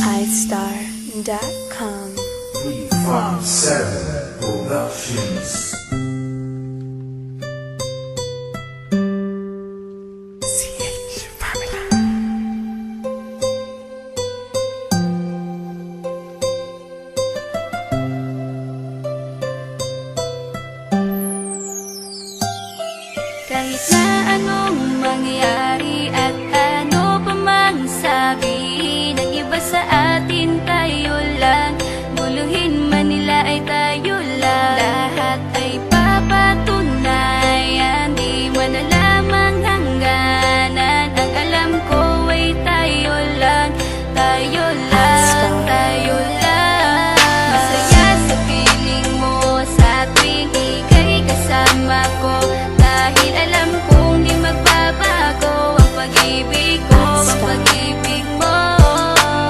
iStar.com. 357 Productions. Kahit na anong mangyari at ano pa mang sabihin ng iba sa atin, tayo lang. Guluhin man nila ay tayo lang. Lahat ay papatunayan, di man alamang hangganan. Ang alam ko ay tayo lang, tayo lang, tayo lang. Masaya sa piling mo sa tuwing ika'y kasama ko, dahil alam kong di magbabago ang pag-ibig ko, ang pag-ibig mo.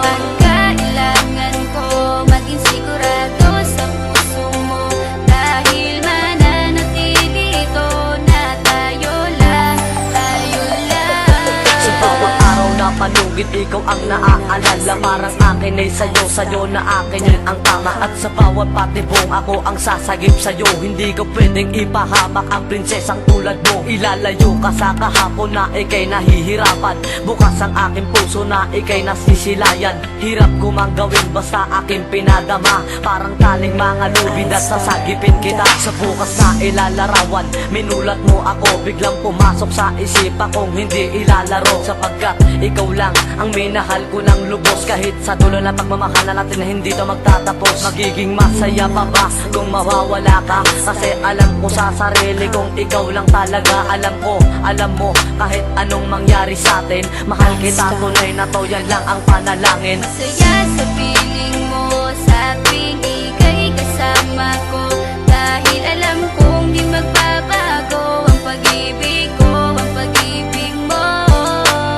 Ang kailangan ko maging sigurado sa puso mo, dahil mananatili ito na tayo lang, tayo lang. Sa bawat araw na palugit, ikaw ang naaalala. Parang akin ay sa'yo, sa'yo na akin yun ang tama. At sa bawat patibong, ako ang sasagip sa'yo. Hindi ko pwedeng ipahamak ang prinsesang tulad mo. Ilalayo ka sa kahapon na ika'y nahihirapan. Bukas ang aking puso na ika'y nasisilayan. Hirap ko mang gawin basta aking pinadama. Parang taling mga lubid at sasagipin kita. Sa bukas na ilalarawan, minulat mo ako. Biglang pumasok sa isipan kong hindi ilalaro, sapagkat ikaw lang ang minahal ko ng lubos. Kahit sa dulo na pagmamahal na natin na hindi to magtatapos. Magiging masaya pa ba kung mawawala ka? Kasi alam ko sa sarili kong ikaw lang talaga. Alam ko, alam mo, kahit anong mangyari sa atin, mahal kita tunay na to, yan lang ang panalangin. Masaya sa piling mo sa tuwing ika'y kasama ko, dahil alam kong di magbabago ang pag-ibig ko, ang pag-ibig mo.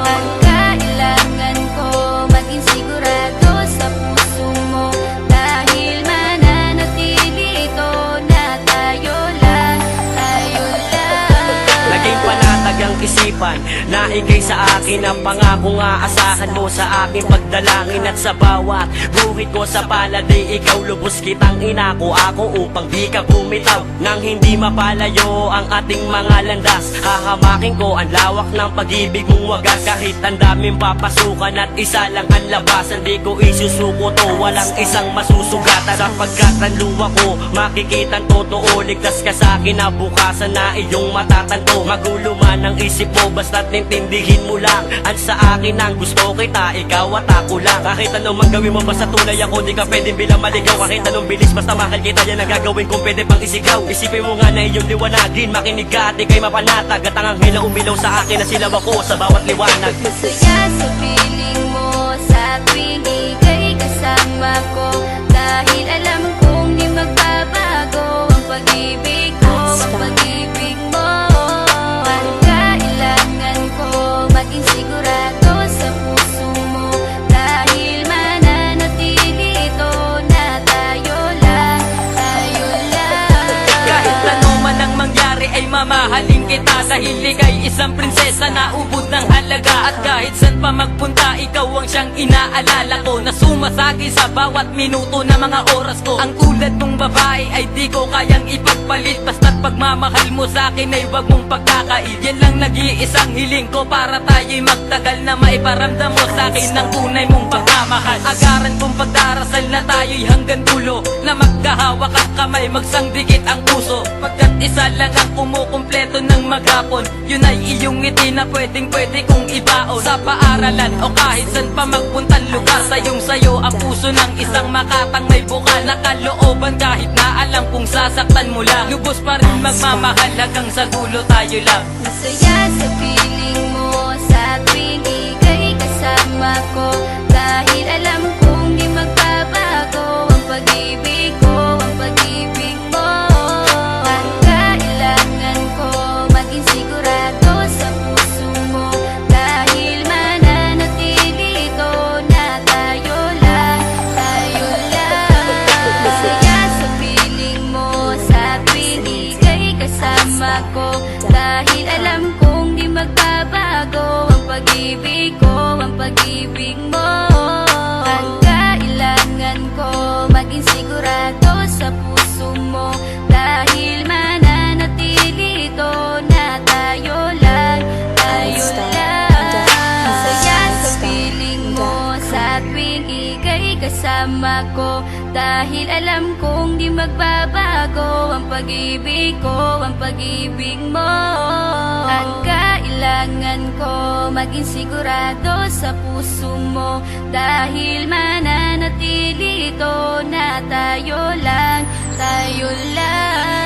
Ang kailangan ko maging sigurado sa puso mo, dahil mananatili ito na tayo lang, tayo lang. Naging panatag ang isipan na ikay sa akin ang pangako nga. Asahan mo sa aking pagdalangin, at sa bawat guhit ko sa palad ay ikaw lubos kitang inako ako, upang di ka bumitaw nang hindi mapalayo ang ating mga landas. Hahamakin ko ang lawak ng pag-ibig mong wagas. Kahit ang daming papasukan at isa lang ang labasan, di ko isusuko to, walang isang masusugatan. Sapagkat ang luwa ko makikitang totoo, ligtas ka sa akin na bukasan na iyong matatanto. Magulo man ang isip mo, basta't nintindihin mo lang ang sa akin ang gusto kita, ikaw at ako lang. Kahit anong mang gawin mo, basta tunay ako, di ka pwedeng bilang maligaw. Kahit anong bilis, basta mahal kita, yan ang gagawin kung pwede pang isigaw. Isipin mo nga na iyong liwanagin, makinig ka at ika'y mapanatag. At ang anghel na umilaw sa akin na silaw ako sa bawat liwanag. Masaya sa piling mo sa tuwing ika'y kasama ko, dahil alam kong di magbabago ang pag-ibig ko, ang pag-ibig mo. Ang kailangan ko maging sigurado sa puso mo, dahil mananatili ito na tayo lang, tayo lang. Kahit ano man ang mangyari ay mamahalin kita, dahil ika'y isang prinsesa na ubod ng halaga. At kahit saan pa magpunta, ikaw ang siyang inaalala ko, na sumasagi sa bawat minuto na mga oras ko. Ang tulad mong babae ay di ko kayang ipagpalit, basta't pagmamahal mo sa akin ay wag mong pagkakait. Yan lang nag-iisang hiling ko, para tayo'y magtagal na maiparamdam mo sa akin ng tunay mong pagmamahal. Agaran kong pagdarasal na tayo'y hanggang dulo, na magkahawak ang kamay, magsangdikit ang puso. Pagkat isa lang ang kumukumpleto ng maghapon, yun ay iyong ngiti na pwedeng-pwede kong ibaon. Sa paaralan o kahit saan pa magpuntang lugar, sayong-sayo ang puso ng isang makatang may bukal na kalooban. Kahit na alam kung sasaktan mo lang, lubos pa rin magmamahal hanggang sa dulo tayo lang. Masaya sa piling mo sa tuwing ika'y kasama ko, dahil alam kong di magbabago ang pag-ibig ko, ang pag-ibig mo. Ang kailangan ko maging sigurado sa puso mo, dahil mananatili ito na tayo lang, tayo lang. Masaya sa piling mo sa tuwing ika'y kasama ko, dahil alam kong di magbabago ang pag-ibig ko, ang pag-ibig mo. Ang tuwing ika'y kasama ko. Dahil alam kong di magbabago ang pag-ibig ko, ang pag-ibig mo. Ang kailangan ko maging sigurado sa puso mo, dahil mananatili ito na tayo lang, tayo lang.